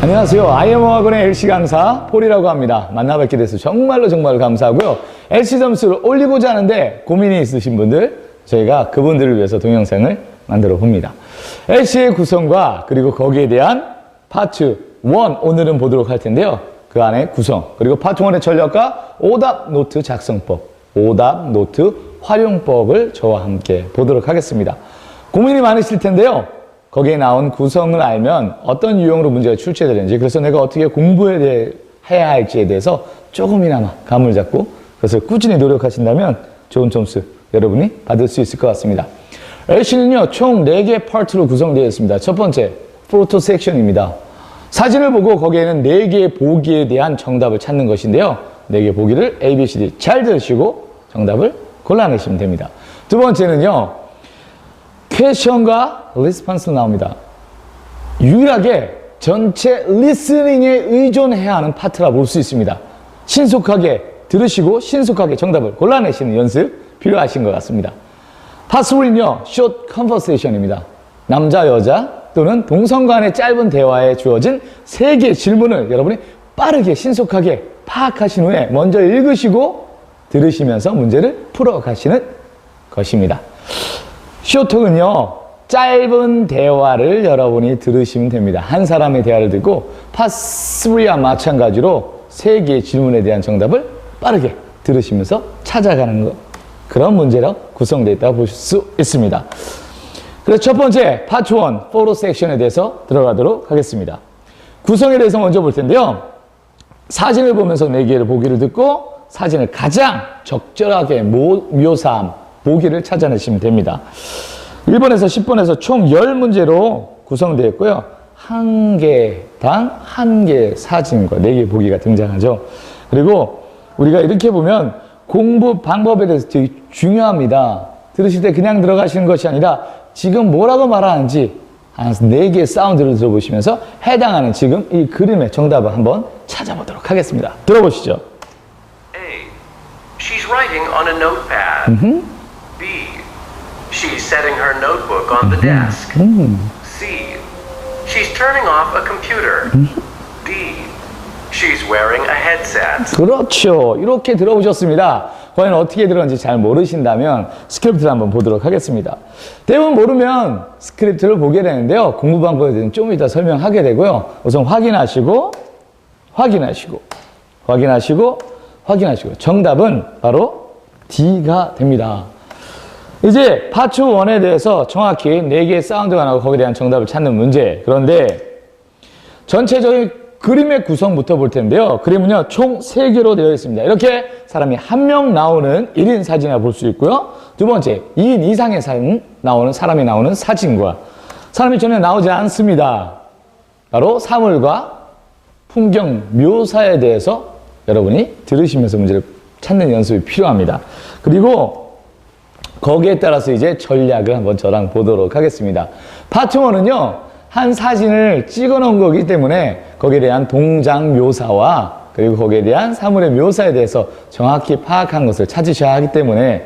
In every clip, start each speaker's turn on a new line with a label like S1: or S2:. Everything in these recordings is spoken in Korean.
S1: 안녕하세요. IM어학원의 LC 강사 폴이라고 합니다. 만나뵙게 돼서 정말로 감사하고요. LC 점수를 올리고자 하는데 고민이 있으신 분들, 저희가 그분들을 위해서 동영상을 만들어 봅니다. LC의 구성과 그리고 거기에 대한 파트 1 오늘은 보도록 할 텐데요. 그 안에 구성, 그리고 파트 1의 전략과 오답 노트 작성법, 오답 노트 활용법을 저와 함께 보도록 하겠습니다. 고민이 많으실 텐데요. 거기에 나온 구성을 알면 어떤 유형으로 문제가 출제되는지, 그래서 내가 어떻게 공부해야 할지에 대해서 조금이나마 감을 잡고 그것을 꾸준히 노력하신다면 좋은 점수 여러분이 받을 수 있을 것 같습니다. LC는요, 총 4개 파트로 구성되어 있습니다. 첫 번째, 포토 섹션입니다. 사진을 보고 거기에는 4개의 보기에 대한 정답을 찾는 것인데요. 4개 보기를 A, B, C, D 잘 들으시고 정답을 골라내시면 됩니다. 두 번째는요, 퀘션과 리스폰스 나옵니다. 유일하게 전체 리스닝에 의존해야 하는 파트라 볼 수 있습니다. 신속하게 들으시고 신속하게 정답을 골라내시는 연습 필요하신 것 같습니다. 파트 3는요, short conversation입니다. 남자, 여자 또는 동성 간의 짧은 대화에 주어진 3개의 질문을 여러분이 빠르게 신속하게 파악하신 후에 먼저 읽으시고 들으시면서 문제를 풀어가시는 것입니다. 쇼톡은요, 짧은 대화를 여러분이 들으시면 됩니다. 한 사람의 대화를 듣고 파트 3와 마찬가지로 3개의 질문에 대한 정답을 빠르게 들으시면서 찾아가는 것, 그런 문제로 구성되어 있다고 보실 수 있습니다. 그래서 첫 번째 파트 1 포토 섹션에 대해서 들어가도록 하겠습니다. 구성에 대해서 먼저 볼 텐데요. 사진을 보면서 4개의 보기를 듣고 사진을 가장 적절하게 묘사한 보기를 찾아내시면 됩니다. 1번에서 10번에서 총 10문제로 구성되어 있고요. 한 개당 한 개의 사진과 4개의 보기가 등장하죠. 그리고 우리가 이렇게 보면 공부 방법에 대해서 되게 중요합니다. 들으실 때 그냥 들어가시는 것이 아니라 지금 뭐라고 말하는지 한 4개의 사운드를 들어보시면서 해당하는 지금 이 그림의 정답을 한번 찾아보도록 하겠습니다. 들어보시죠.
S2: A. She's writing on a notepad. B. She's setting her notebook on the desk. C. She's turning off a computer. D. She's wearing a headset.
S1: 그렇죠. 이렇게 들어보셨습니다. 과연 어떻게 들었는지 잘 모르신다면 스크립트를 한번 보도록 하겠습니다. 대부분 모르면 스크립트를 보게 되는데요. 공부 방법에 대해서는 좀 이따 설명하게 되고요. 우선 확인하시고 정답은 바로 D가 됩니다. 이제 파트 1에 대해서 정확히 4개의 사운드가 나오고 거기에 대한 정답을 찾는 문제. 그런데 전체적인 그림의 구성부터 볼 텐데요. 그림은요, 총 3개로 되어 있습니다. 이렇게 사람이 1명 나오는 1인 사진을 볼 수 있고요. 두 번째, 2인 이상의 사람이 나오는 사진과 사람이 전혀 나오지 않습니다. 바로 사물과 풍경 묘사에 대해서 여러분이 들으시면서 문제를 찾는 연습이 필요합니다. 그리고 거기에 따라서 이제 전략을 한번 저랑 보도록 하겠습니다. 파트 1은요, 한 사진을 찍어 놓은 거기 때문에 거기에 대한 동작 묘사와 그리고 거기에 대한 사물의 묘사에 대해서 정확히 파악한 것을 찾으셔야 하기 때문에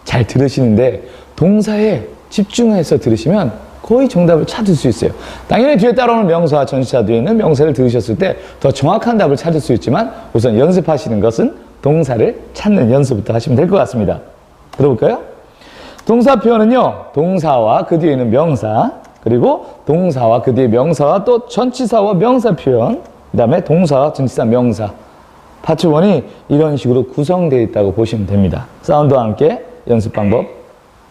S1: 잘 들으시는데 동사에 집중해서 들으시면 거의 정답을 찾을 수 있어요. 당연히 뒤에 따라오는 명사와 전치사 뒤에 있는 명사를 들으셨을 때 더 정확한 답을 찾을 수 있지만 우선 연습하시는 것은 동사를 찾는 연습부터 하시면 될 것 같습니다. 들어볼까요? 동사 표현은요, 동사와 그 뒤에 있는 명사, 그리고 동사와 그 뒤에 명사와 또 전치사와 명사 표현, 그 다음에 동사와 전치사 명사. 파트 1이 이런 식으로 구성되어 있다고 보시면 됩니다. 사운드와 함께 연습 방법.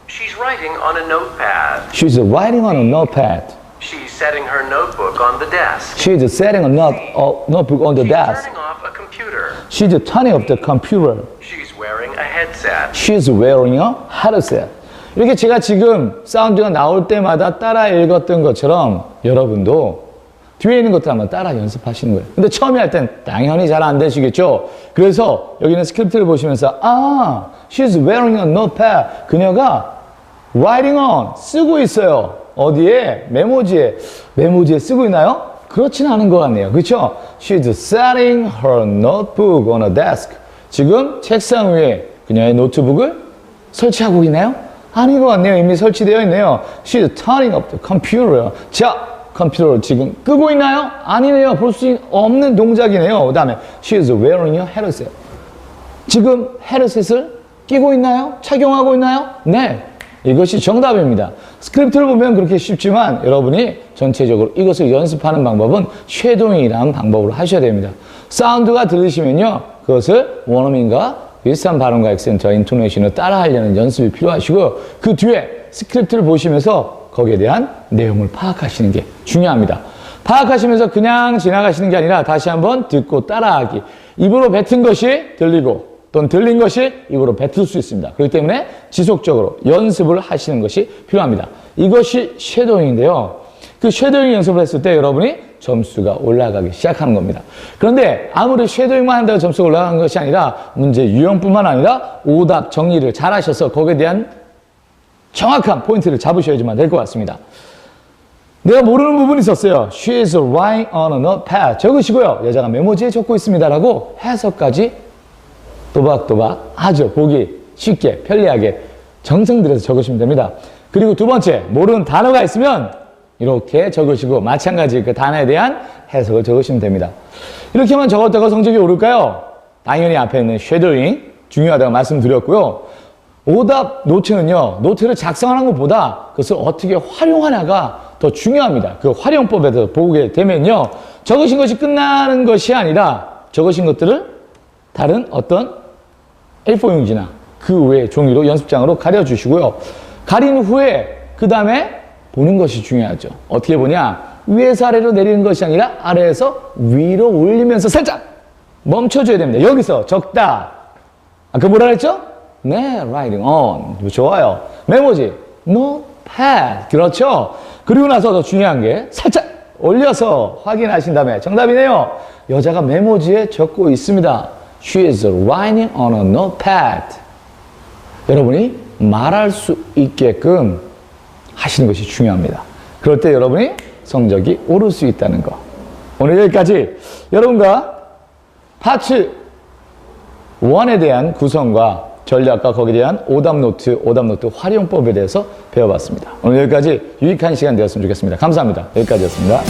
S2: She's writing on a notepad.
S1: She's writing on a notepad.
S2: She's setting her notebook on the desk.
S1: She's setting a notebook on the
S2: She's
S1: desk.
S2: turning off a computer.
S1: She's turning off the computer.
S2: She's wearing a headset.
S1: She's wearing a headset. 이렇게 제가 지금 사운드가 나올 때마다 따라 읽었던 것처럼 여러분도 뒤에 있는 것들 한번 따라 연습하시는 거예요. 근데 처음에 할 땐 당연히 잘 안 되시겠죠? 그래서 여기는 스크립트를 보시면서 she's wearing a notepad. 그녀가 writing on, 쓰고 있어요. 어디에? 메모지에 쓰고 있나요? 그렇진 않은 것 같네요. 그렇죠? She's setting her notebook on a desk. 지금 책상 위에 그녀의 노트북을 설치하고 있나요? 아닌 것 같네요. 이미 설치되어 있네요. She's turning up the computer. 자, 컴퓨터를 지금 끄고 있나요? 아니네요. 볼 수 없는 동작이네요. 그 다음에 she is wearing a headset. 지금 헤드셋을 끼고 있나요? 착용하고 있나요? 네. 이것이 정답입니다. 스크립트를 보면 그렇게 쉽지만 여러분이 전체적으로 이것을 연습하는 방법은 쉐도잉이라는 방법으로 하셔야 됩니다. 사운드가 들리시면요. 그것을 원어민과 비슷한 발음과 액센트와 인토네이션을 따라 하려는 연습이 필요하시고 그 뒤에 스크립트를 보시면서 거기에 대한 내용을 파악하시는 게 중요합니다. 파악하시면서 그냥 지나가시는 게 아니라 다시 한번 듣고 따라하기. 입으로 뱉은 것이 들리고 또는 들린 것이 입으로 뱉을 수 있습니다. 그렇기 때문에 지속적으로 연습을 하시는 것이 필요합니다. 이것이 쉐도잉인데요. 그 쉐도잉 연습을 했을 때 여러분이 점수가 올라가기 시작하는 겁니다. 그런데 아무리 쉐도잉만 한다고 점수가 올라가는 것이 아니라 문제 유형뿐만 아니라 오답 정리를 잘 하셔서 거기에 대한 정확한 포인트를 잡으셔야지만 될 것 같습니다. 내가 모르는 부분이 있었어요. She is writing on a notepad. 적으시고요. 여자가 메모지에 적고 있습니다라고 해석까지 또박또박 아주 보기 쉽게 편리하게 정성 들여서 적으시면 됩니다. 그리고 두 번째, 모르는 단어가 있으면 이렇게 적으시고 마찬가지 그 단어에 대한 해석을 적으시면 됩니다. 이렇게만 적었다가 성적이 오를까요? 당연히 앞에 있는 쉐도잉 중요하다고 말씀드렸고요. 오답 노트는요, 노트를 작성하는 것보다 그것을 어떻게 활용하냐가 더 중요합니다. 그 활용법에 대해서 보게 되면요, 적으신 것이 끝나는 것이 아니라 적으신 것들을 다른 어떤 A4 용지나 그 외의 종이로 연습장으로 가려주시고요. 가린 후에 그 다음에 보는 것이 중요하죠. 어떻게 보냐? 위에서 아래로 내리는 것이 아니라 아래에서 위로 올리면서 살짝 멈춰줘야 됩니다. 여기서 적다. 아까 뭐라 그랬죠? 네, writing on. 좋아요. 메모지, notepad. 그렇죠? 그리고 나서 더 중요한 게 살짝 올려서 확인하신 다음에 정답이네요. 여자가 메모지에 적고 있습니다. She is writing on a notepad. 여러분이 말할 수 있게끔 하시는 것이 중요합니다. 그럴 때 여러분이 성적이 오를 수 있다는 거. 오늘 여기까지 여러분과 파트 1에 대한 구성과 전략과 거기에 대한 오답 노트 활용법에 대해서 배워봤습니다. 오늘 여기까지 유익한 시간 되었으면 좋겠습니다. 감사합니다. 여기까지였습니다.